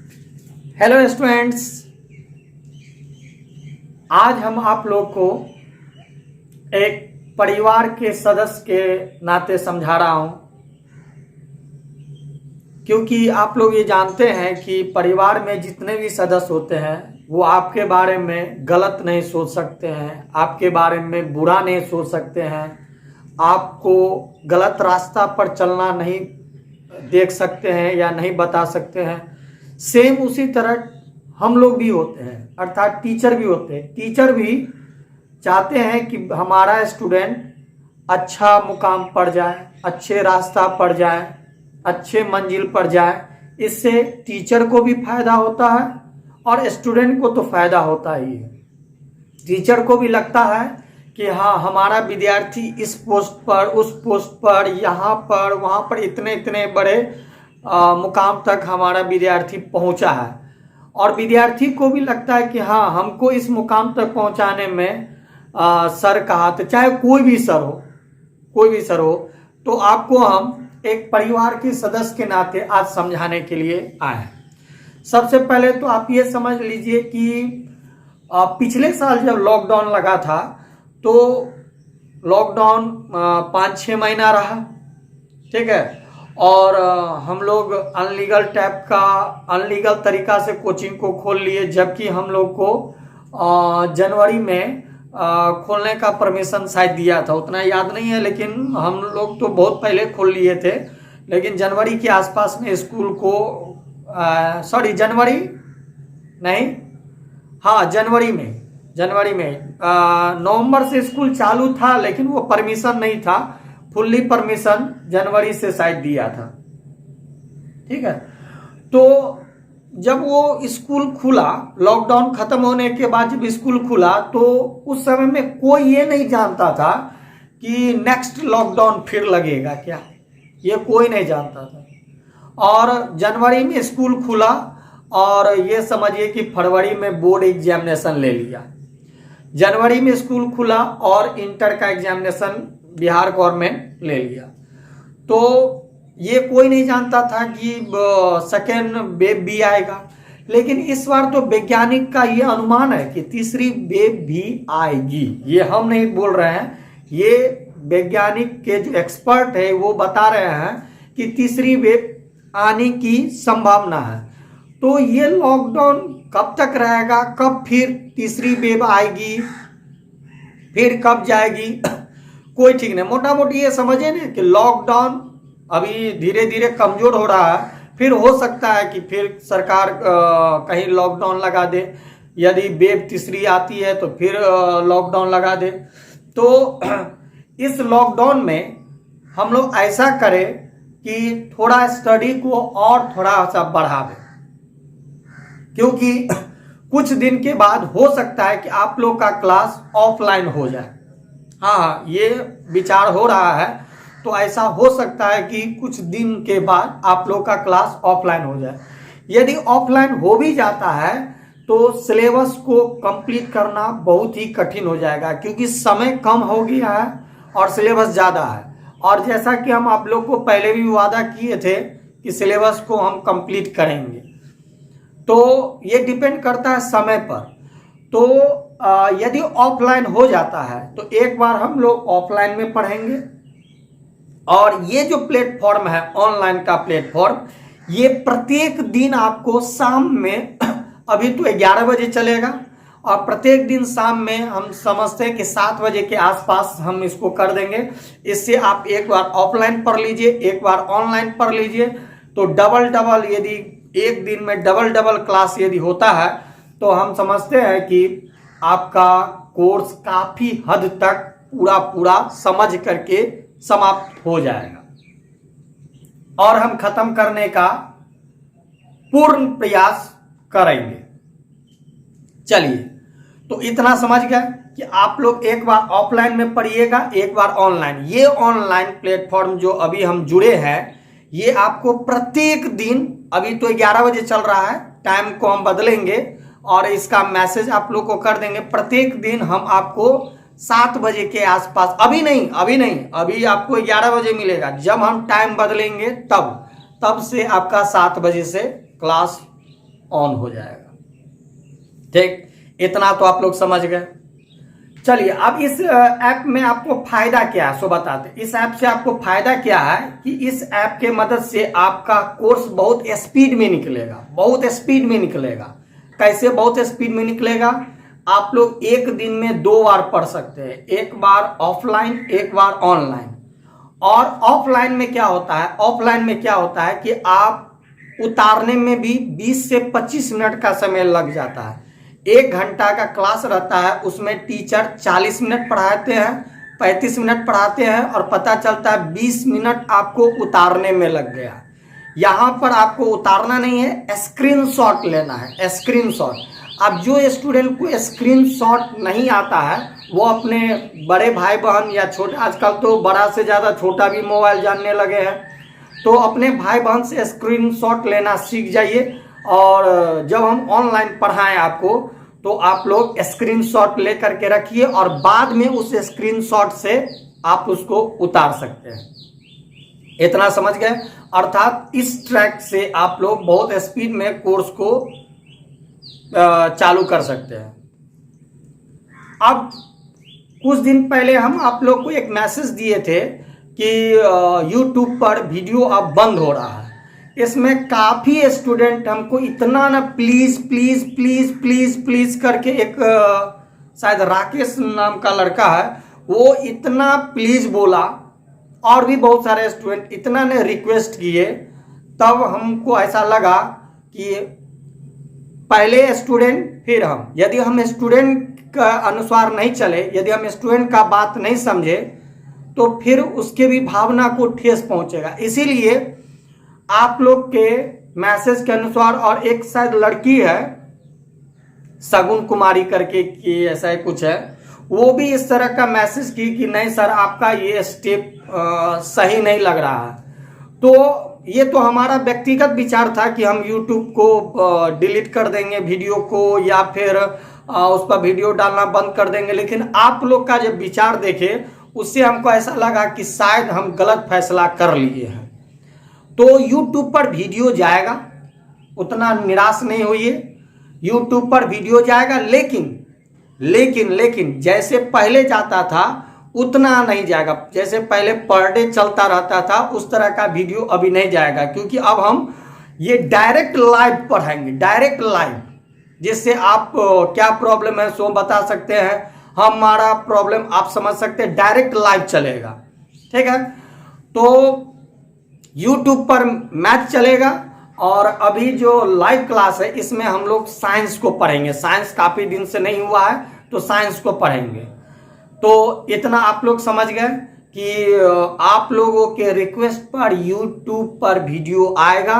Hello students, आज हम आप लोग को एक परिवार के सदस्य के नाते समझा रहा हूं, क्योंकि आप लोग ये जानते हैं कि परिवार में जितने भी सदस्य होते हैं वो आपके बारे में गलत नहीं सोच सकते हैं, आपके बारे में बुरा नहीं सोच सकते हैं, आपको गलत रास्ता पर चलना नहीं देख सकते हैं या नहीं बता सकते हैं। सेम उसी तरह हम लोग भी होते हैं, अर्थात टीचर भी होते हैं। टीचर भी चाहते हैं कि हमारा स्टूडेंट अच्छा मुकाम पर जाए, अच्छे रास्ता पर जाए, अच्छे मंजिल पर जाए। इससे टीचर को भी फायदा होता है और स्टूडेंट को तो फायदा होता ही है। टीचर को भी लगता है कि हाँ, हमारा विद्यार्थी इस पोस्ट पर, उस पोस्ट पर, यहाँ पर, वहाँ पर इतने इतने बड़े मुकाम तक हमारा विद्यार्थी पहुँचा है। और विद्यार्थी को भी लगता है कि हाँ, हमको इस मुकाम तक पहुँचाने में सर का हाथ, चाहे कोई भी सर हो। तो आपको हम एक परिवार के सदस्य के नाते आज समझाने के लिए आए हैं। सबसे पहले तो आप ये समझ लीजिए कि पिछले साल जब लॉकडाउन लगा था तो लॉकडाउन 5-6 महीना रहा, ठीक है। और हम लोग अनलीगल तरीका से कोचिंग को खोल लिए, जबकि हम लोग को जनवरी में खोलने का परमिशन शायद दिया था, उतना याद नहीं है, लेकिन हम लोग तो बहुत पहले खोल लिए थे। लेकिन जनवरी के आसपास में स्कूल को जनवरी में नवंबर से स्कूल चालू था, लेकिन वो परमिशन नहीं था, फुल्ली परमिशन जनवरी से शायद दिया था, ठीक है। तो जब वो स्कूल खुला, लॉकडाउन खत्म होने के बाद जब स्कूल खुला, तो उस समय में कोई ये नहीं जानता था कि नेक्स्ट लॉकडाउन फिर लगेगा क्या, ये कोई नहीं जानता था। और जनवरी में स्कूल खुला और ये समझिए कि फरवरी में बोर्ड एग्जामिनेशन ले लिया। जनवरी में स्कूल खुला और इंटर का एग्जामिनेशन बिहार गवर्नमेंट ले लिया। तो ये कोई नहीं जानता था कि सेकेंड वेव भी आएगा, लेकिन इस बार तो वैज्ञानिक का ये अनुमान है कि तीसरी वेव भी आएगी। ये हम नहीं बोल रहे हैं, ये वैज्ञानिक के जो एक्सपर्ट है वो बता रहे हैं कि तीसरी वेव आने की संभावना है। तो ये लॉकडाउन कब तक रहेगा, कब फिर तीसरी वेव आएगी, फिर कब जाएगी, कोई ठीक नहीं। मोटा मोटी ये समझे ना कि लॉकडाउन अभी धीरे धीरे कमजोर हो रहा है, फिर हो सकता है कि फिर सरकार कहीं लॉकडाउन लगा दे, यदि वेव तीसरी आती है तो फिर लॉकडाउन लगा दे। तो इस लॉकडाउन में हम लोग ऐसा करें कि थोड़ा स्टडी को और थोड़ा सा बढ़ा दें, क्योंकि कुछ दिन के बाद हो सकता है कि आप लोग का क्लास ऑफलाइन हो जाए। हाँ, ये विचार हो रहा है, तो ऐसा हो सकता है कि कुछ दिन के बाद आप लोग का क्लास ऑफलाइन हो जाए। यदि ऑफलाइन हो भी जाता है तो सिलेबस को कंप्लीट करना बहुत ही कठिन हो जाएगा, क्योंकि समय कम हो गया है और सिलेबस ज़्यादा है। और जैसा कि हम आप लोग को पहले भी वादा किए थे कि सिलेबस को हम कंप्लीट करेंगे, तो ये डिपेंड करता है समय पर। तो यदि ऑफलाइन हो जाता है तो एक बार हम लोग ऑफलाइन में पढ़ेंगे, और ये जो प्लेटफॉर्म है ऑनलाइन का प्लेटफॉर्म, ये प्रत्येक दिन आपको शाम में अभी तो 11 बजे चलेगा, और प्रत्येक दिन शाम में हम समझते हैं कि 7 बजे के आसपास हम इसको कर देंगे। इससे आप एक बार ऑफलाइन पढ़ लीजिए, एक बार ऑनलाइन पढ़ लीजिए, तो डबल यदि एक दिन में डबल क्लास यदि होता है तो हम समझते हैं कि आपका कोर्स काफी हद तक पूरा समझ करके समाप्त हो जाएगा और हम खत्म करने का पूर्ण प्रयास करेंगे। चलिए, तो इतना समझ गए कि आप लोग एक बार ऑफलाइन में पढ़िएगा, एक बार ऑनलाइन। ये ऑनलाइन प्लेटफॉर्म जो अभी हम जुड़े हैं, ये आपको प्रत्येक दिन, अभी तो 11 बजे चल रहा है, टाइम को हम बदलेंगे और इसका मैसेज आप लोग को कर देंगे। प्रत्येक दिन हम आपको 7 बजे के आसपास, अभी नहीं, अभी आपको 11 बजे मिलेगा। जब हम टाइम बदलेंगे तब से आपका 7 बजे से क्लास ऑन हो जाएगा। ठीक, इतना तो आप लोग समझ गए। चलिए, अब इस ऐप में आपको फायदा क्या है सो बताते हैं। इस ऐप से आपको फायदा क्या है कि इस ऐप के मदद से आपका कोर्स बहुत स्पीड में निकलेगा, बहुत स्पीड में निकलेगा। कैसे बहुत स्पीड में निकलेगा? आप लोग एक दिन में 2 बार पढ़ सकते हैं, एक बार ऑफलाइन, एक बार ऑनलाइन। और ऑफलाइन में क्या होता है, ऑफलाइन में क्या होता है कि आप उतारने में भी 20 से 25 मिनट का समय लग जाता है। 1 घंटा का क्लास रहता है, उसमें टीचर 40 मिनट पढ़ाते हैं, 35 मिनट पढ़ाते हैं और पता चलता है 20 मिनट आपको उतारने में लग गया। यहाँ पर आपको उतारना नहीं है, स्क्रीनशॉट लेना है, स्क्रीनशॉट। अब जो स्टूडेंट को स्क्रीनशॉट नहीं आता है वो अपने बड़े भाई बहन या छोटे, आजकल तो बड़ा से ज़्यादा छोटा भी मोबाइल जानने लगे हैं, तो अपने भाई बहन से स्क्रीनशॉट लेना सीख जाइए। और जब हम ऑनलाइन पढ़ाएं आपको तो आप लोग स्क्रीनशॉट ले करके रखिए और बाद में उस स्क्रीनशॉट से आप उसको उतार सकते हैं। इतना समझ गए? अर्थात इस ट्रैक से आप लोग बहुत स्पीड में कोर्स को चालू कर सकते हैं। अब कुछ दिन पहले हम आप लोग को एक मैसेज दिए थे कि YouTube पर वीडियो अब बंद हो रहा है। इसमें काफ़ी स्टूडेंट हमको इतना ना please please please please please करके, एक शायद राकेश नाम का लड़का है, वो इतना प्लीज़ बोला और भी बहुत सारे स्टूडेंट इतना ने रिक्वेस्ट किए, तब हमको ऐसा लगा कि पहले स्टूडेंट फिर हम। यदि हम स्टूडेंट का अनुसार नहीं चले, यदि हम स्टूडेंट का बात नहीं समझे तो फिर उसके भी भावना को ठेस पहुंचेगा। इसीलिए आप लोग के मैसेज के अनुसार, और एक शायद लड़की है सगुन कुमारी करके कि ऐसा ही कुछ है, वो भी इस तरह का मैसेज की कि नहीं सर आपका ये स्टेप सही नहीं लग रहा है। तो ये तो हमारा व्यक्तिगत विचार था कि हम YouTube को डिलीट कर देंगे वीडियो को, या फिर उस पर वीडियो डालना बंद कर देंगे। लेकिन आप लोग का जब विचार देखे उससे हमको ऐसा लगा कि शायद हम गलत फैसला कर लिए हैं। तो YouTube पर वीडियो जाएगा, उतना निराश नहीं होइए, YouTube पर वीडियो जाएगा, लेकिन लेकिन लेकिन जैसे पहले जाता था उतना नहीं जाएगा। जैसे पहले पर डे चलता रहता था उस तरह का वीडियो अभी नहीं जाएगा, क्योंकि अब हम ये डायरेक्ट लाइव पढ़ाएंगे, डायरेक्ट लाइव, जिससे आप क्या प्रॉब्लम है सो बता सकते हैं, हमारा प्रॉब्लम आप समझ सकते हैं, डायरेक्ट लाइव चलेगा। ठीक है, तो YouTube पर मैथ चलेगा और अभी जो लाइव क्लास है इसमें हम लोग साइंस को पढ़ेंगे। साइंस काफी दिन से नहीं हुआ है तो साइंस को पढ़ेंगे। तो इतना आप लोग समझ गए कि आप लोगों के रिक्वेस्ट पर YouTube पर वीडियो आएगा।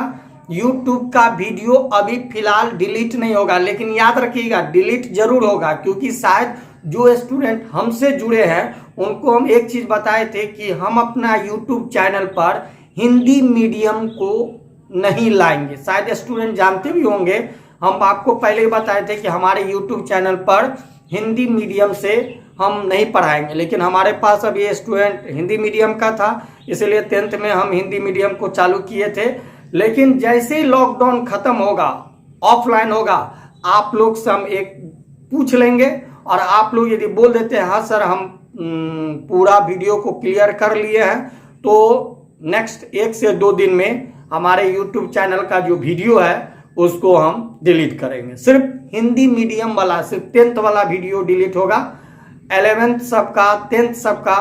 YouTube का वीडियो अभी फिलहाल डिलीट नहीं होगा, लेकिन याद रखिएगा डिलीट जरूर होगा, क्योंकि शायद जो स्टूडेंट हमसे जुड़े हैं उनको हम एक चीज बताए थे कि हम अपना YouTube चैनल पर हिंदी मीडियम को नहीं लाएंगे। शायद स्टूडेंट जानते भी होंगे, हम आपको पहले ही बताए थे कि हमारे YouTube चैनल पर हिंदी मीडियम से हम नहीं पढ़ाएंगे। लेकिन हमारे पास अब ये स्टूडेंट हिंदी मीडियम का था, इसलिए 10th में हम हिंदी मीडियम को चालू किए थे। लेकिन जैसे ही लॉकडाउन खत्म होगा, ऑफलाइन होगा, आप लोग से हम एक पूछ लेंगे और आप लोग यदि बोल देते हैं हाँ सर हम पूरा वीडियो को क्लियर कर लिए हैं, तो नेक्स्ट 1 से 2 दिन में हमारे YouTube चैनल का जो वीडियो है उसको हम डिलीट करेंगे। सिर्फ हिंदी मीडियम वाला, सिर्फ 10th वाला वीडियो डिलीट होगा। 11th सबका, 10th सबका,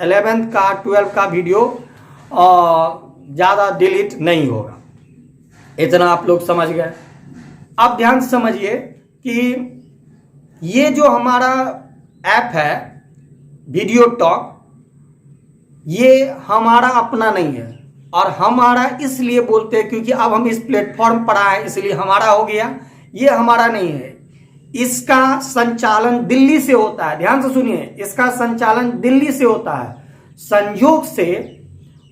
11th का 12th का वीडियो ज़्यादा डिलीट नहीं होगा। इतना आप लोग समझ गए। अब ध्यान से समझिए कि ये जो हमारा ऐप है वीडियो टॉक, ये हमारा अपना नहीं है। और हमारा इसलिए बोलते हैं क्योंकि अब हम इस प्लेटफॉर्म पर आए इसलिए हमारा हो गया, ये हमारा नहीं है। इसका संचालन दिल्ली से होता है। ध्यान से सुनिए, इसका संचालन दिल्ली से होता है। संयोग से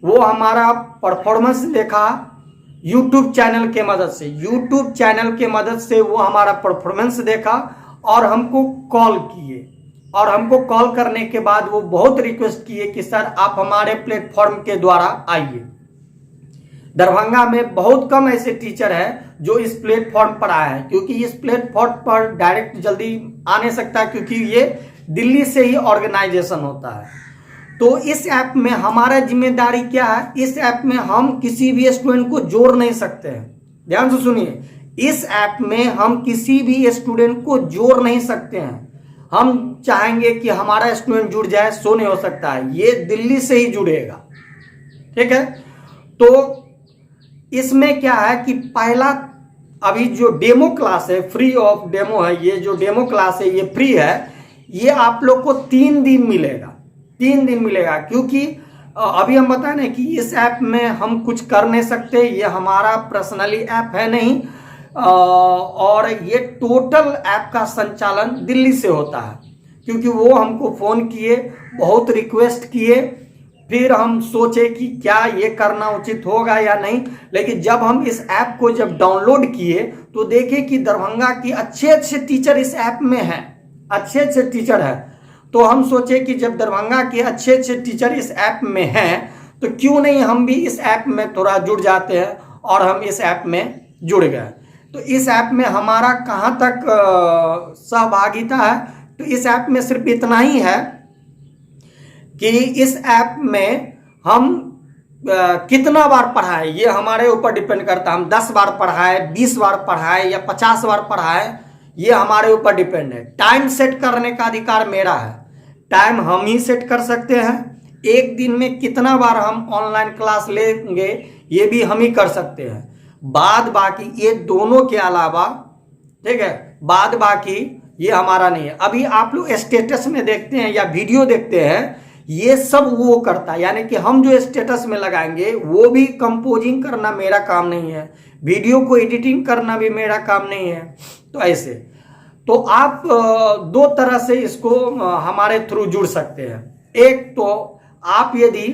वो हमारा परफॉर्मेंस देखा YouTube चैनल के मदद से, YouTube चैनल के मदद से वो हमारा परफॉर्मेंस देखा और हमको कॉल किए। और हमको कॉल करने के बाद वो बहुत रिक्वेस्ट किए कि सर आप हमारे प्लेटफॉर्म के द्वारा आइए। दरभंगा में बहुत कम ऐसे टीचर हैं जो इस प्लेटफॉर्म पर आए हैं, क्योंकि इस प्लेटफॉर्म पर डायरेक्ट जल्दी आ नहीं सकता, क्योंकि ये दिल्ली से ही ऑर्गेनाइजेशन होता है। तो इस ऐप में हमारा जिम्मेदारी क्या है, इस ऐप में हम किसी भी स्टूडेंट को जोड़ नहीं सकते हैं। ध्यान से सुनिए, इस ऐप में हम किसी भी स्टूडेंट को जोड़ नहीं सकते हैं। हम चाहेंगे कि हमारा स्टूडेंट जुड़ जाए, सो नहीं हो सकता है, ये दिल्ली से ही जुड़ेगा। ठीक है, तो इसमें क्या है कि पहला अभी जो डेमो क्लास है, फ्री ऑफ डेमो है, ये जो डेमो क्लास है ये फ्री है। ये आप लोग को 3 दिन मिलेगा, 3 दिन मिलेगा, क्योंकि अभी हम बताए ना कि इस ऐप में हम कुछ कर नहीं सकते, ये हमारा पर्सनली ऐप है नहीं, और ये टोटल ऐप का संचालन दिल्ली से होता है। क्योंकि वो हमको फ़ोन किए, बहुत रिक्वेस्ट किए, फिर हम सोचे कि क्या ये करना उचित होगा या नहीं। लेकिन जब हम इस ऐप को जब डाउनलोड किए तो देखे कि दरभंगा की अच्छे अच्छे टीचर इस ऐप में हैं, अच्छे अच्छे टीचर हैं। तो हम सोचे कि जब दरभंगा के अच्छे अच्छे टीचर इस ऐप में हैं तो क्यों नहीं हम भी इस ऐप में थोड़ा जुड़ जाते हैं, और हम इस ऐप में जुड़ गए। तो इस ऐप में हमारा कहाँ तक सहभागिता है, तो इस ऐप में सिर्फ इतना ही है कि इस ऐप में हम कितना बार पढ़ाएं ये हमारे ऊपर डिपेंड करता है। हम 10 बार पढ़ाएं, 20 बार पढ़ाएं या 50 बार पढ़ाएं, ये हमारे ऊपर डिपेंड है। टाइम सेट करने का अधिकार मेरा है, टाइम हम ही सेट कर सकते हैं। एक दिन में कितना बार हम ऑनलाइन क्लास लेंगे ये भी हम ही कर सकते हैं। बाद बाकी ये दोनों के अलावा, ठीक है, बाद बाकी ये हमारा नहीं है। अभी आप लोग स्टेटस में देखते हैं या वीडियो देखते हैं, ये सब वो करता है, यानी कि हम जो स्टेटस में लगाएंगे वो भी कंपोजिंग करना मेरा काम नहीं है, वीडियो को एडिटिंग करना भी मेरा काम नहीं है। तो ऐसे तो आप 2 तरह से इसको हमारे थ्रू जुड़ सकते हैं। एक तो आप यदि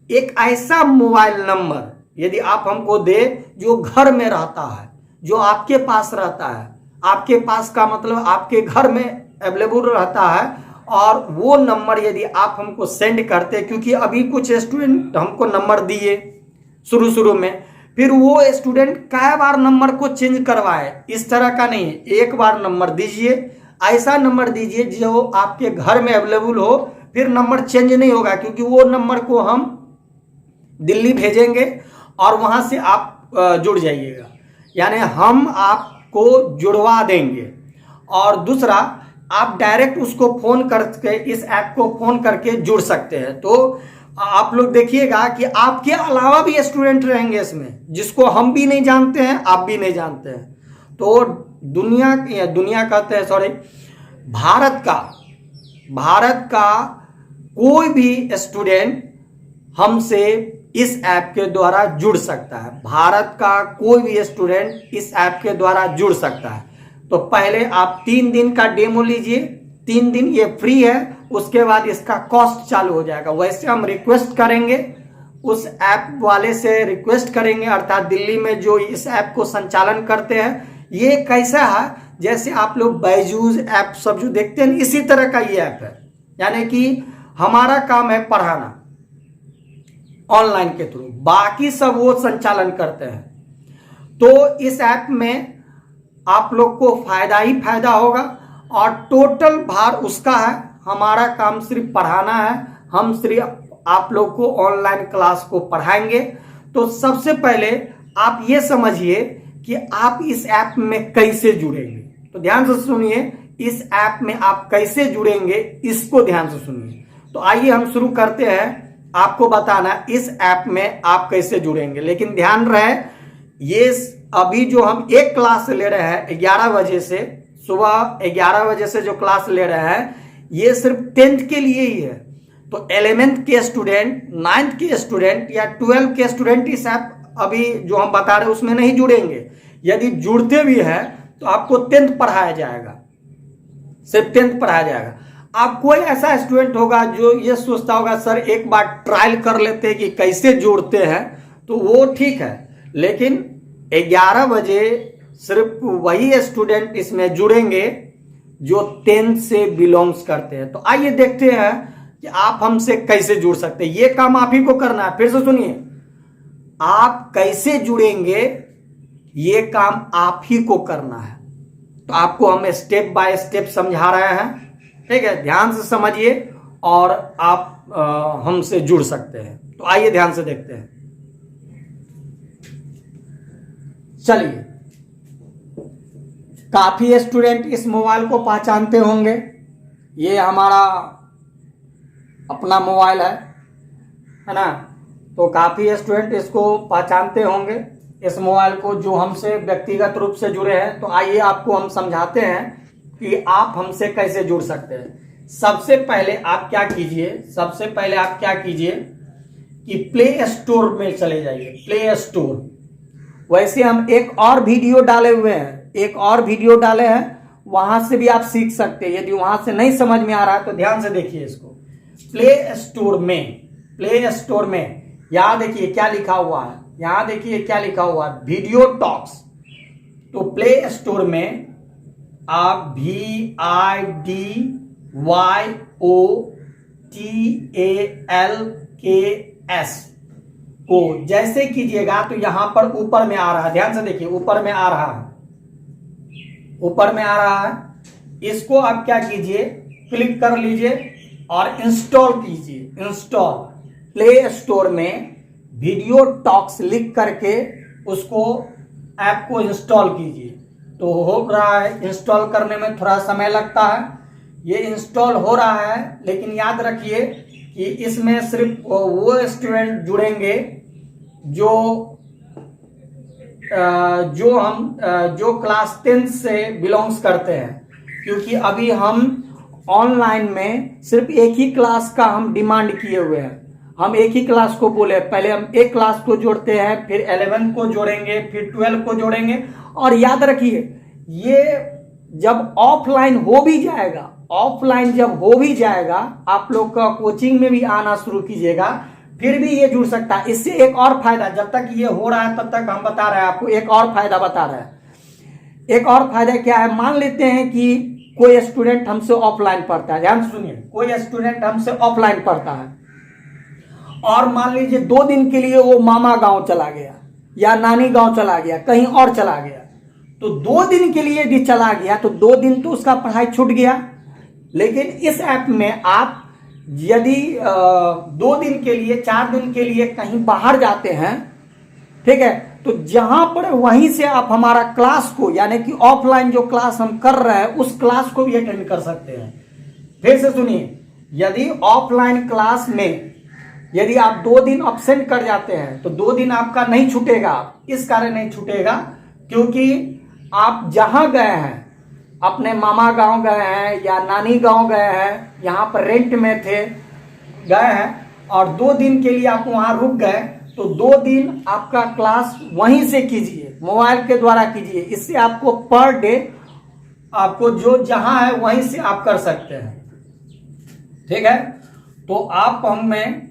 एक ऐसा मोबाइल नंबर यदि आप हमको दे जो घर में रहता है, जो आपके पास रहता है, आपके पास का मतलब आपके घर में अवेलेबल रहता है, और वो नंबर यदि आप हमको सेंड करते, क्योंकि अभी कुछ स्टूडेंट हमको नंबर दिए शुरू में, फिर वो स्टूडेंट कई बार नंबर को चेंज करवाए, इस तरह का नहीं। एक बार नंबर दीजिए, ऐसा नंबर दीजिए जो आपके घर में अवेलेबल हो, फिर नंबर चेंज नहीं होगा, क्योंकि वो नंबर को हम दिल्ली भेजेंगे और वहां से आप जुड़ जाइएगा, यानी हम आपको जुड़वा देंगे। और दूसरा, आप डायरेक्ट उसको फोन करके, इस ऐप को फोन करके जुड़ सकते हैं। तो आप लोग देखिएगा कि आपके अलावा भी स्टूडेंट रहेंगे इसमें, जिसको हम भी नहीं जानते हैं, आप भी नहीं जानते हैं। तो दुनिया कहते हैं, सॉरी, भारत का कोई भी स्टूडेंट हमसे इस ऐप के द्वारा जुड़ सकता है। भारत का कोई भी स्टूडेंट इस ऐप के द्वारा जुड़ सकता है। तो पहले आप 3 दिन का डेमो लीजिए, 3 दिन ये फ्री है, उसके बाद इसका कॉस्ट चालू हो जाएगा। वैसे हम रिक्वेस्ट करेंगे, उस ऐप वाले से रिक्वेस्ट करेंगे, अर्थात दिल्ली में जो इस ऐप को संचालन करते हैं। ये कैसा है, जैसे आप लोग बायजूस ऐप सब जो देखते हैं, इसी तरह का ये ऐप है। यानी कि हमारा काम है पढ़ाना ऑनलाइन के थ्रू, बाकी सब वो संचालन करते हैं। तो इस ऐप में आप लोग को फायदा ही फायदा होगा, और टोटल भार उसका है, हमारा काम सिर्फ पढ़ाना है। हम सिर्फ आप लोग को ऑनलाइन क्लास को पढ़ाएंगे। तो सबसे पहले आप ये समझिए कि आप इस ऐप में कैसे जुड़ेंगे। तो ध्यान से सुनिए, इस ऐप में आप कैसे जुड़ेंगे इसको ध्यान से सुनिए। तो आइए हम शुरू करते हैं आपको बताना इस ऐप में आप कैसे जुड़ेंगे। लेकिन ध्यान रहे, ये अभी जो हम एक क्लास ले रहे हैं 11 बजे से, सुबह 11 बजे से जो क्लास ले रहे हैं, ये सिर्फ 10th के लिए ही है। तो 11th के स्टूडेंट, 9th के स्टूडेंट या 12th के स्टूडेंट इस ऐप अभी जो हम बता रहे हैं उसमें नहीं जुड़ेंगे। यदि जुड़ते भी हैं तो आपको 10th पढ़ाया जाएगा, सिर्फ 10th पढ़ाया जाएगा। आप कोई ऐसा स्टूडेंट होगा जो ये सोचता होगा सर एक बार ट्रायल कर लेते हैं कि कैसे जोड़ते हैं, तो वो ठीक है। लेकिन 11 बजे सिर्फ वही स्टूडेंट इसमें जुड़ेंगे जो 10th से बिलोंग्स करते हैं। तो आइए देखते हैं कि आप हमसे कैसे जुड़ सकते हैं। ये काम आप ही को करना है। फिर से सुनिए, आप कैसे जुड़ेंगे ये काम आप ही को करना है। तो आपको हम स्टेप बाय स्टेप समझा रहे हैं, ठीक है। ध्यान से समझिए और आप हमसे जुड़ सकते हैं। तो आइए ध्यान से देखते हैं। चलिए, काफी स्टूडेंट इस मोबाइल को पहचानते होंगे। ये हमारा अपना मोबाइल है ना। तो काफी स्टूडेंट इसको पहचानते होंगे, इस मोबाइल को, जो हमसे व्यक्तिगत रूप से जुड़े हैं। तो आइए आपको हम समझाते हैं कि आप हमसे कैसे जुड़ सकते हैं। सबसे पहले आप क्या कीजिए कि प्ले स्टोर में चले जाइए। प्ले स्टोर, वैसे हम एक और वीडियो डाले हुए हैं, वहां से भी आप सीख सकते हैं। यदि वहां से नहीं समझ में आ रहा है तो ध्यान से देखिए इसको। प्ले स्टोर में यहां देखिए क्या लिखा हुआ है, वीडियो टॉक्स। तो प्ले स्टोर में आप VIDYOTALKS को जैसे कीजिएगा तो यहां पर ऊपर में आ रहा है, ध्यान से देखिए, ऊपर में आ रहा है। इसको आप क्या कीजिए, क्लिक कर लीजिए और इंस्टॉल कीजिए। प्ले स्टोर में वीडियो टॉक्स लिख करके उसको ऐप को इंस्टॉल कीजिए। तो हो रहा है, इंस्टॉल करने में थोड़ा समय लगता है। ये इंस्टॉल हो रहा है, लेकिन याद रखिए कि इसमें सिर्फ वो स्टूडेंट जुड़ेंगे जो क्लास 10 से बिलोंग्स करते हैं, क्योंकि अभी हम ऑनलाइन में सिर्फ एक ही क्लास का हम डिमांड किए हुए हैं। हम एक ही क्लास को बोले, पहले हम एक क्लास को जोड़ते हैं, फिर 11 को जोड़ेंगे, फिर 12 को जोड़ेंगे। और याद रखिए, ये जब ऑफलाइन जब हो भी जाएगा, आप लोग का कोचिंग में भी आना शुरू कीजिएगा, फिर भी ये जुड़ सकता है। इससे एक और फायदा, जब तक ये हो रहा है तब तक हम बता रहे हैं आपको, एक और फायदा बता रहे हैं। एक और फायदा क्या है, मान लेते हैं कि कोई स्टूडेंट हमसे ऑफलाइन पढ़ता है, ध्यान सुनिए, कोई स्टूडेंट हमसे ऑफलाइन पढ़ता है और मान लीजिए 2 दिन के लिए वो मामा गांव चला गया या नानी गांव चला गया, कहीं और चला गया। तो 2 दिन के लिए भी चला गया तो 2 दिन तो उसका पढ़ाई छूट गया। लेकिन इस ऐप में आप यदि 2 दिन के लिए, 4 दिन के लिए कहीं बाहर जाते हैं, ठीक है, तो जहां पर वहीं से आप हमारा क्लास को, यानी कि ऑफलाइन जो क्लास हम कर रहे हैं उस क्लास को भी अटेंड कर सकते हैं। फिर से सुनिए, यदि ऑफलाइन क्लास में यदि आप 2 दिन अब्सेंट कर जाते हैं तो 2 दिन आपका नहीं छूटेगा। इस कारण नहीं छूटेगा क्योंकि आप जहां गए हैं, अपने मामा गांव गए हैं या नानी गांव गए हैं, यहां पर रेंट में गए हैं और 2 दिन के लिए आप वहां रुक गए, तो 2 दिन आपका क्लास वहीं से कीजिए, मोबाइल के द्वारा कीजिए। इससे आपको पर डे आपको जो जहां है वहीं से आप कर सकते हैं, ठीक है। तो आप हमें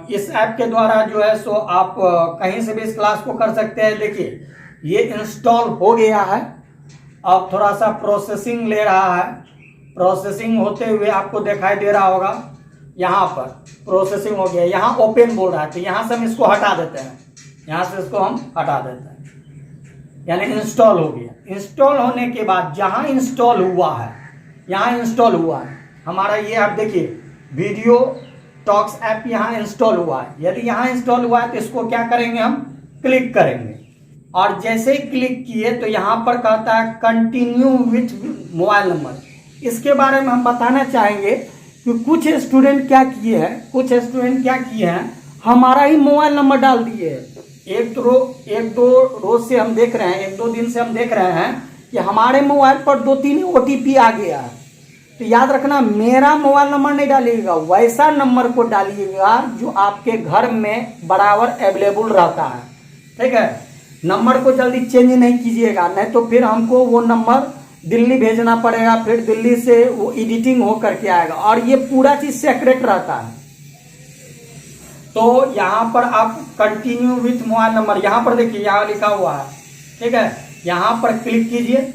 इस ऐप के द्वारा जो है सो आप कहीं से भी इस क्लास को कर सकते हैं। देखिए, ये इंस्टॉल हो गया है, अब थोड़ा सा प्रोसेसिंग ले रहा है। प्रोसेसिंग होते हुए आपको दिखाई दे रहा होगा, यहाँ पर प्रोसेसिंग हो गया, यहाँ ओपन बोल रहा है, तो यहाँ से हम इसको हटा देते हैं, यहाँ से इसको हम हटा देते हैं, यानी इंस्टॉल हो गया। इंस्टॉल होने के बाद जहाँ इंस्टॉल हुआ है, यहाँ इंस्टॉल हुआ है हमारा, ये आप देखिए वीडियो टॉक्स ऐप यहाँ इंस्टॉल हुआ है। यदि यहाँ इंस्टॉल हुआ है तो इसको क्या करेंगे, हम क्लिक करेंगे और जैसे ही क्लिक किए तो यहाँ पर कहता है कंटिन्यू विथ मोबाइल नंबर। इसके बारे में हम बताना चाहेंगे कि कुछ स्टूडेंट क्या किए हैं, हमारा ही मोबाइल नंबर डाल दिए हैं। एक दो रोज से हम देख रहे हैं, 1-2 दिन से हम देख रहे हैं कि हमारे मोबाइल पर 2-3 OTP आ गया है। तो याद रखना, मेरा मोबाइल नंबर नहीं डालिएगा, वैसा नंबर को डालिएगा जो आपके घर में बराबर अवेलेबल रहता है, ठीक है। नंबर को जल्दी चेंज नहीं कीजिएगा, नहीं तो फिर हमको वो नंबर दिल्ली भेजना पड़ेगा, फिर दिल्ली से वो एडिटिंग हो करके आएगा और ये पूरा चीज सेक्रेट रहता है। तो यहाँ पर आप कंटिन्यू विथ मोबाइल नंबर, यहाँ पर देखिए, यहाँ लिखा हुआ है, ठीक है, यहाँ पर क्लिक कीजिए।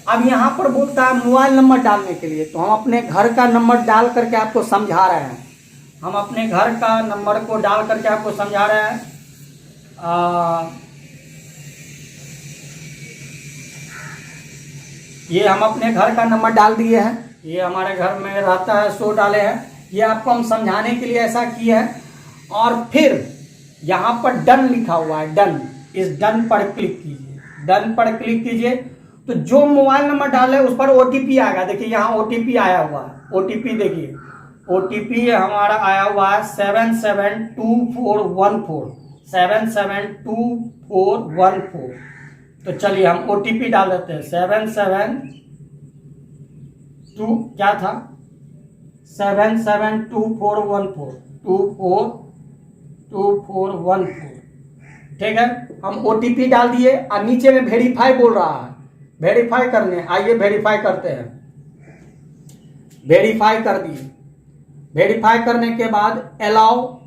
अब यहाँ पर बोलता है मोबाइल नंबर डालने के लिए, तो हम अपने घर का नंबर डाल करके आपको समझा रहे हैं। हम अपने घर का नंबर को डाल करके आपको समझा रहे हैं। ये हम अपने घर का नंबर डाल दिए हैं, ये हमारे घर में रहता है सो डाले हैं। ये आपको हम समझाने के लिए ऐसा किया है। और फिर यहाँ पर डन लिखा हुआ है, डन, इस डन पर क्लिक कीजिए। डन पर क्लिक कीजिए तो जो मोबाइल नंबर डाले उस पर ओटीपी आएगा। देखिए यहाँ ओटीपी आया हुआ है, ओटीपी देखिए, ओटीपी हमारा आया हुआ है 772414, 772414। तो चलिए हम ओटीपी डाल देते हैं 772 क्या था 772414 242414। ठीक है, हम ओटीपी डाल दिए और नीचे में वेरीफाई बोल रहा है, वेरीफाई करने, आइए वेरीफाई करते हैं। वेरीफाई कर दिए। वेरीफाई करने के बाद अलाउ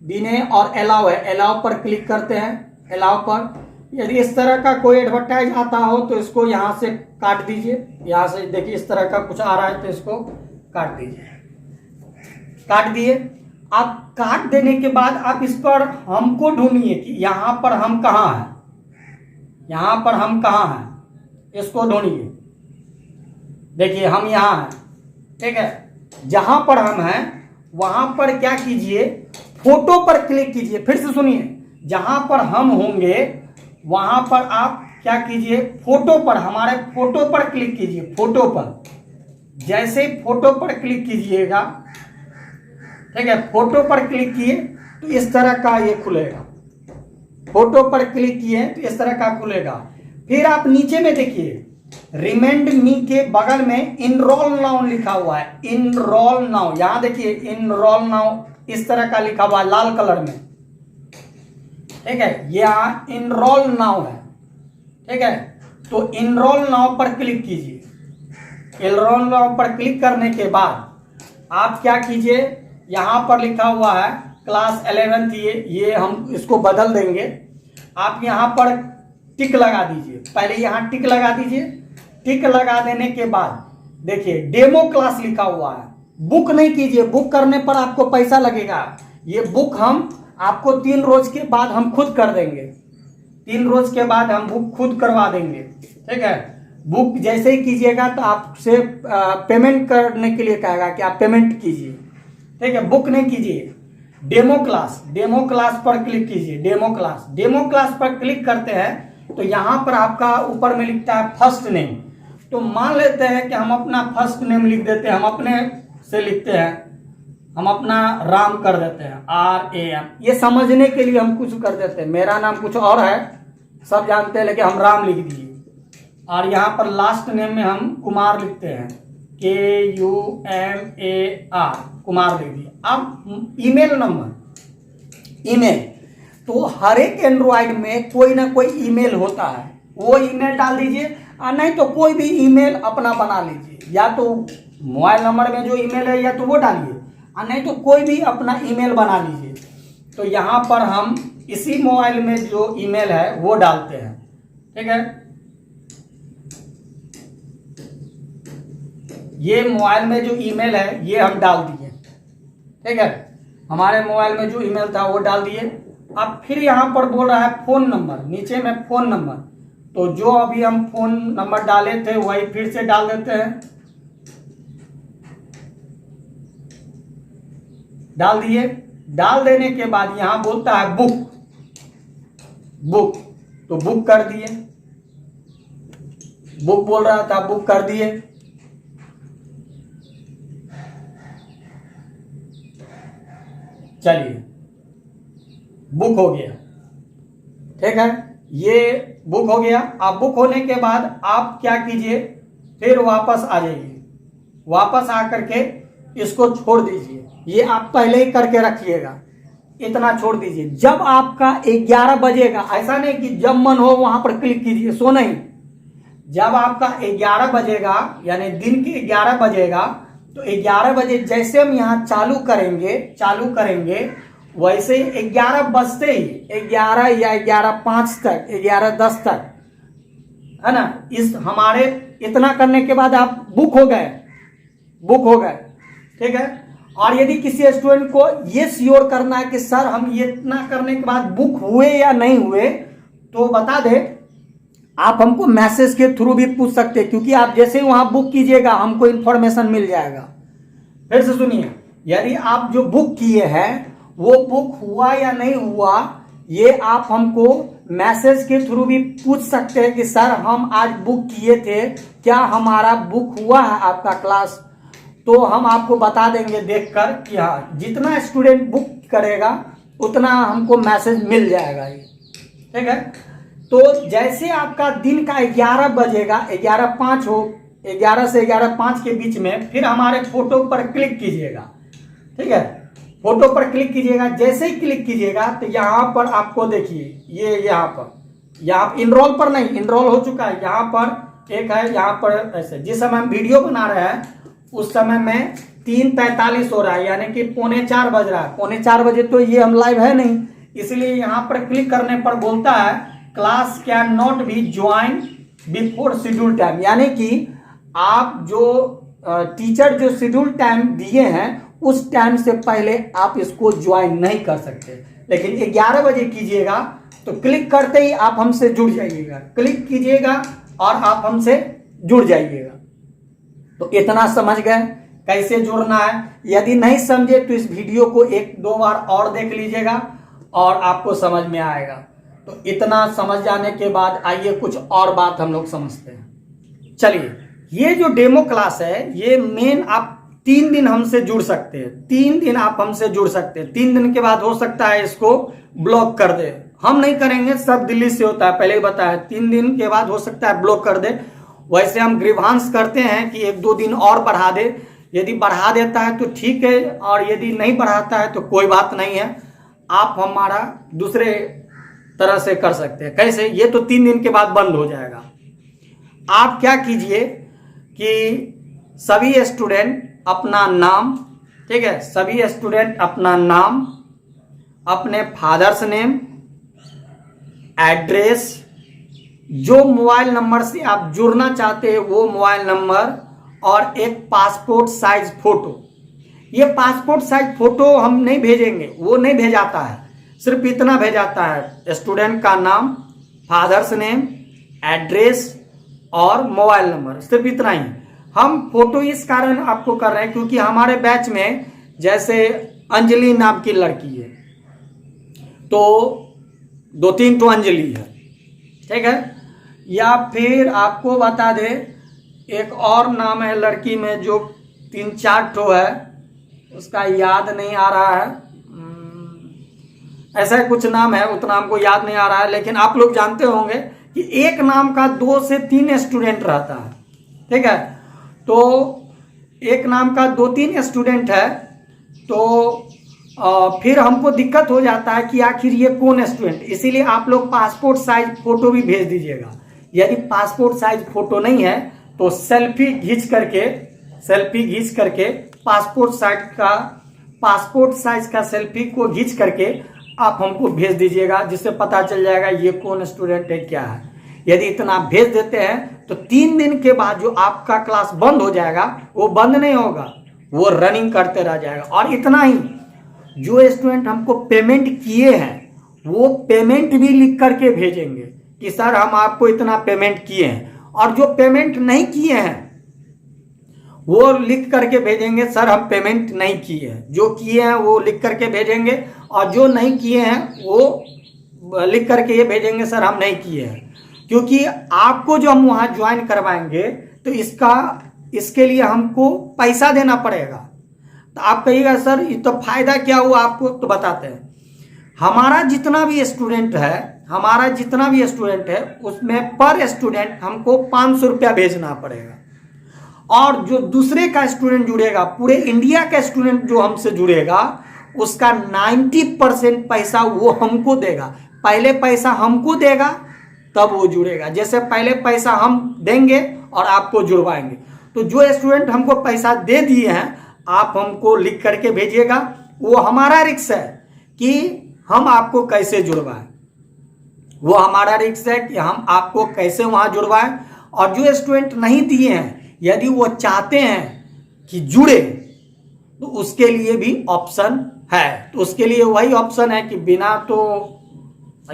दिने और अलाउ है, अलाउ पर क्लिक करते हैं। अलाउ पर यदि इस तरह का कोई एडवर्टाइज आता हो तो इसको यहाँ से काट दीजिए। यहाँ से देखिए इस तरह का कुछ आ रहा है तो इसको काट दीजिए। काट दिए। आप काट देने के बाद आप इस पर हमको ढूंढिए कि यहाँ पर हम कहाँ हैं, यहाँ पर हम कहाँ हैं, इसको ढूंढिए। देखिए हम यहाँ हैं। ठीक है, जहां पर हम हैं वहां पर क्या कीजिए, फोटो पर क्लिक कीजिए। फिर से सुनिए, जहां पर हम होंगे वहां पर आप क्या कीजिए, फोटो पर, हमारे फोटो पर क्लिक कीजिए। फोटो पर, जैसे फोटो पर क्लिक कीजिएगा, ठीक है, फोटो पर क्लिक किए तो इस तरह का ये खुलेगा। फोटो पर क्लिक किए तो इस तरह का खुलेगा। फिर आप नीचे में देखिए, रिमाइंड मी के बगल में इनरोल नाउ लिखा हुआ है। इनरोल नाउ, यहां देखिए इनरोल नाउ इस तरह का लिखा हुआ है लाल कलर में। ठीक है, यहाँ इनरोल नाउ है। ठीक है, तो इनरोल नाउ पर क्लिक कीजिए। इनरोल नाउ पर क्लिक करने के बाद आप क्या कीजिए, यहां पर लिखा हुआ है क्लास 11th, ये हम इसको बदल देंगे। आप यहां पर टिक लगा दीजिए। पहले यहां टिक लगा दीजिए। टिक लगा देने के बाद देखिए डेमो क्लास लिखा हुआ है। बुक नहीं कीजिए, बुक करने पर आपको पैसा लगेगा। ये बुक हम आपको 3 रोज के बाद हम खुद कर देंगे। 3 रोज के बाद हम बुक खुद करवा देंगे। ठीक है, बुक जैसे ही कीजिएगा तो आपसे पेमेंट करने के लिए कहेगा कि आप पेमेंट कीजिए। ठीक है, बुक नहीं कीजिए। डेमो क्लास, डेमो क्लास पर क्लिक कीजिए। डेमो क्लास, डेमो क्लास पर क्लिक करते हैं तो यहां पर आपका ऊपर में लिखता है फर्स्ट नेम। तो मान लेते हैं कि हम अपना फर्स्ट नेम लिख देते हैं, हम अपने से लिखते हैं, हम अपना राम कर देते हैं, RAM। ये समझने के लिए हम कुछ कर देते हैं। मेरा नाम कुछ और है, सब जानते हैं, लेकिन हम राम लिख दिए। और यहाँ पर लास्ट नेम में हम कुमार लिखते हैं, KUMAR, कुमार लिख दिए। अब ईमेल नंबर, ईमेल, तो हर एक एंड्रॉइड में कोई ना कोई ईमेल होता है, वो ईमेल डाल दीजिए। और नहीं तो कोई भी ईमेल अपना बना लीजिए, या तो मोबाइल नंबर में जो ईमेल है या तो वो डालिए, और नहीं तो कोई भी अपना ईमेल बना लीजिए। तो यहाँ पर हम इसी मोबाइल में जो ईमेल है वो डालते हैं। ठीक है, ये मोबाइल में जो ईमेल है ये हम डाल दिए। ठीक है, हमारे मोबाइल में जो ईमेल था वो डाल दिए। अब फिर यहाँ पर बोल रहा है फोन नंबर, नीचे में फोन नंबर, तो जो अभी हम फोन नंबर डाले थे वही फिर से डाल देते हैं। डाल दिए। डाल देने के बाद यहां बोलता है बुक, बुक, तो बुक कर दिए। बुक बोल रहा था, बुक कर दिए। चलिए, बुक हो गया। ठीक है, ये बुक हो गया। अब बुक होने के बाद आप क्या कीजिए, फिर वापस आ जाइए। वापस आकर के इसको छोड़ दीजिए। ये आप पहले ही करके रखिएगा, इतना छोड़ दीजिए। जब आपका 11 बजेगा, ऐसा नहीं कि जब मन हो वहां पर क्लिक कीजिए, सो नहीं। जब आपका 11 बजेगा, यानी दिन के 11 बजेगा, तो 11 बजे जैसे हम यहाँ चालू करेंगे वैसे 11 बजते ही, 11 या 11:05 तक, 11:10 तक, है ना, इस हमारे इतना करने के बाद आप बुक हो गए। ठीक है, और यदि किसी स्टूडेंट को ये श्योर करना है कि सर हम ये इतना करने के बाद बुक हुए या नहीं हुए, तो बता दे, आप हमको मैसेज के थ्रू भी पूछ सकते हैं, क्योंकि आप जैसे ही वहां बुक कीजिएगा हमको इंफॉर्मेशन मिल जाएगा। फिर से सुनिए, यदि आप जो बुक किए हैं वो बुक हुआ या नहीं हुआ, ये आप हमको मैसेज के थ्रू भी पूछ सकते हैं कि सर हम आज बुक किए थे, क्या हमारा बुक हुआ है आपका क्लास? तो हम आपको बता देंगे देखकर कि हाँ, जितना स्टूडेंट बुक करेगा उतना हमको मैसेज मिल जाएगा ये, ठीक है। तो जैसे आपका दिन का 11 बजेगा, 11:05 हो, 11 से 11:05 के बीच में फिर हमारे फोटो पर क्लिक कीजिएगा, ठीक है। फोटो पर क्लिक कीजिएगा, जैसे ही क्लिक कीजिएगा तो यहाँ पर आपको देखिए, ये यहाँ इनरोल पर नहीं, इनरोल हो चुका है, यहाँ पर एक है, यहाँ पर ऐसे जिस समय हम वीडियो बना रहे हैं उस समय में 3:45 हो रहा है, यानी कि 3:45 बज रहा है। 3:45 बजे तो ये हम लाइव है नहीं, इसलिए यहाँ पर क्लिक करने पर बोलता है class can not be join before schedule time, यानी कि आप जो टीचर जो शेड्यूल टाइम दिए हैं उस टाइम से पहले आप इसको ज्वाइन नहीं कर सकते। लेकिन 11 बजे कीजिएगा तो क्लिक करते ही आप हमसे जुड़ जाइएगा, क्लिक कीजिएगा और आप हमसे जुड़ जाइएगा। तो इतना समझ गए कैसे जुड़ना है। यदि नहीं समझे तो इस वीडियो को 1-2 बार और देख लीजिएगा और आपको समझ में आएगा। तो इतना समझ जाने के बाद आइए कुछ और बात हम लोग समझते हैं। चलिए, ये जो डेमो क्लास है ये मेन आप 3 दिन हमसे जुड़ सकते हैं, 3 दिन आप हमसे जुड़ सकते हैं। 3 दिन के बाद हो सकता है इसको ब्लॉक कर दे, हम नहीं करेंगे, सब दिल्ली से होता है, पहले ही बताया। 3 दिन के बाद हो सकता है ब्लॉक कर दे। वैसे हम ग्रीवांस करते हैं कि 1-2 दिन और बढ़ा दे, यदि बढ़ा देता है तो ठीक है, और यदि नहीं बढ़ाता है तो कोई बात नहीं है, आप हमारा दूसरे तरह से कर सकते हैं। कैसे? ये तो 3 दिन के बाद बंद हो जाएगा। आप क्या कीजिए कि सभी स्टूडेंट अपना नाम, ठीक है, सभी स्टूडेंट अपना नाम, अपने फादर्स नेम, एड्रेस, जो मोबाइल नंबर से आप जुड़ना चाहते हैं वो मोबाइल नंबर, और एक पासपोर्ट साइज फोटो। ये पासपोर्ट साइज फोटो हम नहीं भेजेंगे, वो नहीं भेजाता है, सिर्फ इतना भेजाता है, स्टूडेंट का नाम, फादर्स नेम, एड्रेस और मोबाइल नंबर, सिर्फ इतना ही। हम फोटो इस कारण आपको कर रहे हैं क्योंकि हमारे बैच में जैसे अंजलि नाम की लड़की है, तो 2-3 तो अंजलि है, ठीक है। या फिर आपको बता दे एक और नाम है लड़की में जो 3-4 ठो है, उसका याद नहीं आ रहा है, ऐसा कुछ नाम है, उतना हमको याद नहीं आ रहा है, लेकिन आप लोग जानते होंगे कि एक नाम का 2 से 3 स्टूडेंट रहता है, ठीक है। तो एक नाम का 2-3 स्टूडेंट है, तो फिर हमको दिक्कत हो जाता है कि आखिर ये कौन स्टूडेंट, इसीलिए आप लोग पासपोर्ट साइज फोटो भी भेज दीजिएगा। यदि पासपोर्ट साइज फोटो नहीं है तो सेल्फी खींच करके पासपोर्ट साइज का सेल्फी को खींच करके आप हमको भेज दीजिएगा, जिससे पता चल जाएगा ये कौन स्टूडेंट है, क्या है। यदि इतना भेज देते हैं तो 3 दिन के बाद जो आपका क्लास बंद हो जाएगा वो बंद नहीं होगा, वो रनिंग करते रह जाएगा। और इतना ही, जो स्टूडेंट हमको पेमेंट किए हैं वो पेमेंट भी लिख करके भेजेंगे कि सर हम आपको इतना पेमेंट किए हैं, और जो पेमेंट नहीं किए हैं वो लिख करके भेजेंगे सर हम पेमेंट नहीं किए हैं, जो किए हैं वो लिख करके भेजेंगे, और जो नहीं किए हैं वो लिख करके ये भेजेंगे सर हम नहीं किए हैं। क्योंकि आपको जो हम वहां ज्वाइन करवाएंगे तो इसके लिए हमको पैसा देना पड़ेगा। तो आप कहिएगा सर ये तो फायदा क्या हुआ आपको, तो बताते हैं। हमारा जितना भी स्टूडेंट है उसमें पर स्टूडेंट हमको 500 रुपया भेजना पड़ेगा, और जो दूसरे का स्टूडेंट जुड़ेगा, पूरे इंडिया का स्टूडेंट जो हमसे जुड़ेगा उसका 90% पैसा वो हमको देगा। पहले पैसा हमको देगा तब वो जुड़ेगा, जैसे पहले पैसा हम देंगे और आपको जुड़वाएंगे। तो जो स्टूडेंट हमको पैसा दे दिए हैं आप हमको लिख करके भेजिएगा, वो हमारा रिस्क है कि हम आपको कैसे जुड़वाएं, वो हमारा रिस्क है कि हम आपको कैसे वहां जुड़वाएं। और जो स्टूडेंट नहीं दिए हैं, यदि वो चाहते हैं कि जुड़े तो उसके लिए भी ऑप्शन है। तो उसके लिए वही ऑप्शन है कि बिना, तो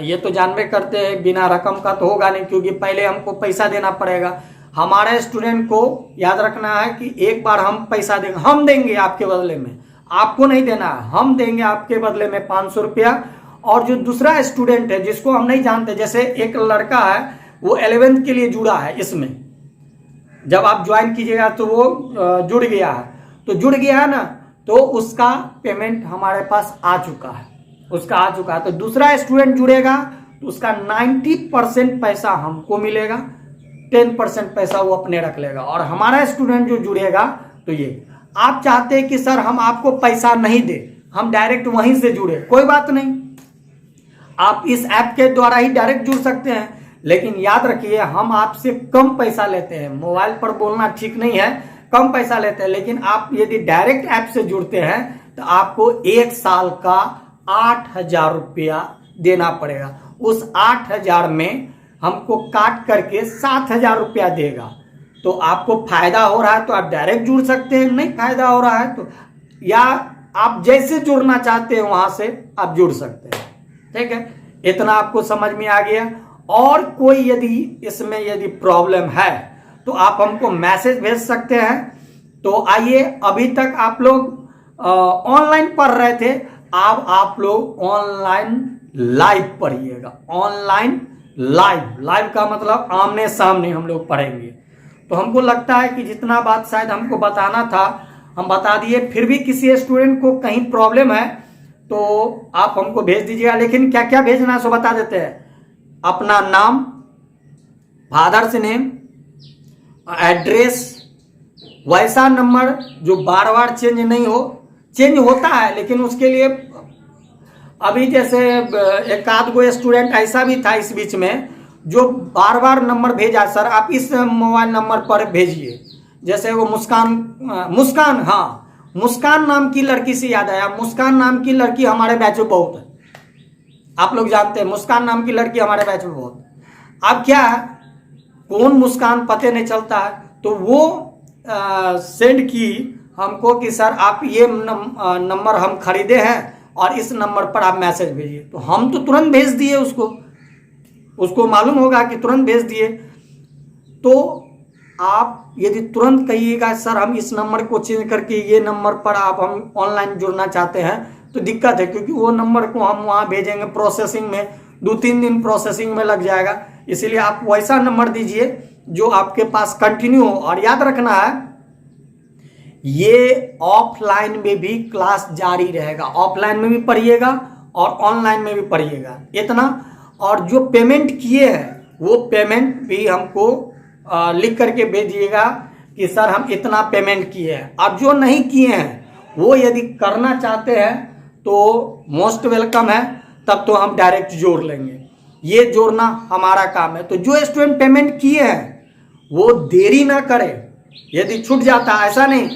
ये तो जानबे करते हैं बिना रकम का तो होगा नहीं, क्योंकि पहले हमको पैसा देना पड़ेगा। हमारे स्टूडेंट को याद रखना है कि एक बार हम पैसा देंगे, हम देंगे आपके बदले में, आपको नहीं देना है, हम देंगे आपके बदले में 500 रुपया। और जो दूसरा स्टूडेंट है जिसको हम नहीं जानते, जैसे एक लड़का है वो 11th के लिए जुड़ा है, इसमें जब आप ज्वाइन कीजिएगा तो वो जुड़ गया है, तो जुड़ गया है ना, तो उसका पेमेंट हमारे पास आ चुका है, उसका आ चुका है। तो दूसरा स्टूडेंट जुड़ेगा तो उसका 90% पैसा हमको मिलेगा, 10% पैसा वो अपने रख लेगा। और हमारा स्टूडेंट जो जुड़ेगा, तो ये आप चाहते हैं कि सर हम आपको पैसा नहीं दे, हम डायरेक्ट वहीं से जुड़े, कोई बात नहीं, आप इस ऐप के द्वारा ही डायरेक्ट जुड़ सकते हैं। लेकिन याद रखिए हम आपसे कम पैसा लेते हैं, मोबाइल पर बोलना ठीक नहीं है, कम पैसा लेते हैं। लेकिन आप यदि डायरेक्ट ऐप से जुड़ते हैं तो आपको 1 साल का 8,000 रुपया देना पड़ेगा। उस 8,000 में हमको काट करके 7,000 रुपया देगा। तो आपको फायदा हो रहा है तो आप डायरेक्ट जुड़ सकते हैं, नहीं फायदा हो रहा है तो, या आप जैसे जुड़ना चाहते हैं वहां से आप जुड़ सकते हैं। ठीक है, इतना आपको समझ में आ गया। और कोई यदि इसमें यदि प्रॉब्लम है तो आप हमको मैसेज भेज सकते हैं। तो आइए, अभी तक आप लोग ऑनलाइन पढ़ रहे थे, अब आप लोग ऑनलाइन लाइव पढ़िएगा। ऑनलाइन लाइव का मतलब आमने सामने हम लोग पढ़ेंगे। तो हमको लगता है कि जितना बात शायद हमको बताना था हम बता दिए। फिर भी किसी स्टूडेंट को कहीं प्रॉब्लम है तो आप हमको भेज दीजिएगा। लेकिन क्या क्या भेजना है सो बता देते हैं। अपना नाम, फादर्स नेम, एड्रेस, वैसा नंबर जो बार बार चेंज नहीं हो, चेंज होता है लेकिन उसके लिए अभी जैसे एक आध गो स्टूडेंट ऐसा भी था इस बीच में जो बार बार नंबर भेजा, सर आप इस मोबाइल नंबर पर भेजिए। जैसे वो मुस्कान, हाँ मुस्कान नाम की लड़की से याद आया, मुस्कान नाम की लड़की हमारे बैच में बहुत है, आप लोग जानते हैं मुस्कान नाम की लड़की हमारे बैच में बहुत है। अब क्या है, कौन मुस्कान पते नहीं चलता है, तो वो सेंड की हमको कि सर आप ये नंबर हम खरीदे हैं और इस नंबर पर आप मैसेज भेजिए। तो हम तो तुरंत भेज दिए उसको मालूम होगा कि तुरंत भेज दिए। तो आप यदि तुरंत कहिएगा सर हम इस नंबर को चेंज करके ये नंबर पर आप हम ऑनलाइन जुड़ना चाहते हैं, तो दिक्कत है, क्योंकि वो नंबर को हम वहाँ भेजेंगे प्रोसेसिंग में, 2-3 दिन प्रोसेसिंग में लग जाएगा। इसीलिए आप वैसा नंबर दीजिए जो आपके पास कंटिन्यू हो। और याद रखना है ये ऑफलाइन में भी क्लास जारी रहेगा, ऑफलाइन में भी पढ़िएगा और ऑनलाइन में भी पढ़िएगा, इतना। और जो पेमेंट किए हैं वो पेमेंट भी हमको लिख करके भेजिएगा कि सर हम इतना पेमेंट किए हैं। अब जो नहीं किए हैं वो यदि करना चाहते हैं तो मोस्ट वेलकम है, तब तो हम डायरेक्ट जोड़ लेंगे, ये जोड़ना हमारा काम है। तो जो स्टूडेंट पेमेंट किए हैं वो देरी ना करे, यदि छूट जाता ऐसा नहीं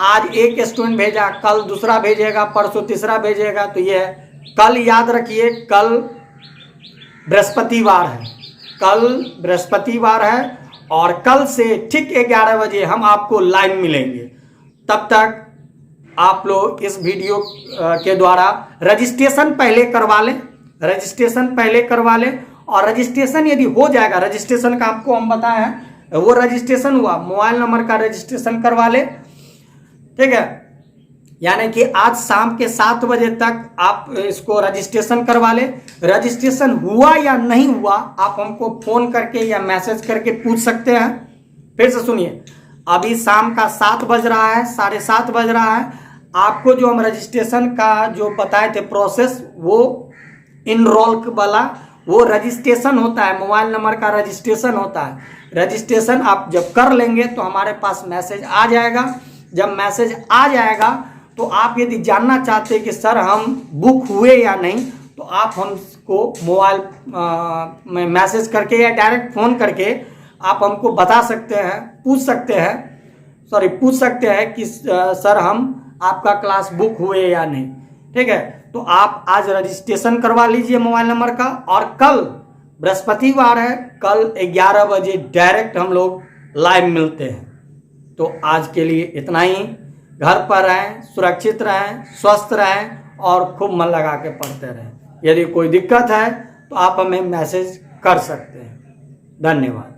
आज एक स्टूडेंट भेजा कल दूसरा भेजेगा परसों तीसरा भेजेगा, तो ये है। कल याद रखिए कल बृहस्पतिवार है, कल बृहस्पतिवार है और कल से ठीक 11 बजे हम आपको लाइव मिलेंगे। तब तक आप लोग इस वीडियो के द्वारा रजिस्ट्रेशन पहले करवा लें, रजिस्ट्रेशन पहले करवा लें। और रजिस्ट्रेशन यदि हो जाएगा, रजिस्ट्रेशन का आपको हम बताए हैं, वो रजिस्ट्रेशन हुआ, मोबाइल नंबर का रजिस्ट्रेशन करवा ले, ठीक है। यानी कि आज शाम के 7 बजे तक आप इसको रजिस्ट्रेशन करवा ले। रजिस्ट्रेशन हुआ या नहीं हुआ आप हमको फोन करके या मैसेज करके पूछ सकते हैं। फिर से सुनिए, अभी शाम का 7 बज रहा है, 7:30 बज रहा है। आपको जो हम रजिस्ट्रेशन का जो बताए थे प्रोसेस, वो इनरोल वाला वो रजिस्ट्रेशन होता है, मोबाइल नंबर का रजिस्ट्रेशन होता है। रजिस्ट्रेशन आप जब कर लेंगे तो हमारे पास मैसेज आ जाएगा। जब मैसेज आ जाएगा तो आप यदि जानना चाहते हैं कि सर हम बुक हुए या नहीं, तो आप हमको मोबाइल में मैसेज करके या डायरेक्ट फ़ोन करके आप हमको बता सकते हैं, पूछ सकते हैं कि सर हम आपका क्लास बुक हुए या नहीं, ठीक है। तो आप आज रजिस्ट्रेशन करवा लीजिए मोबाइल नंबर का, और कल बृहस्पतिवार है, कल 11 बजे डायरेक्ट हम लोग लाइव मिलते हैं। तो आज के लिए इतना ही। घर पर रहें, सुरक्षित रहें, स्वस्थ रहें और खूब मन लगा के पढ़ते रहें। यदि कोई दिक्कत है तो आप हमें मैसेज कर सकते हैं। धन्यवाद।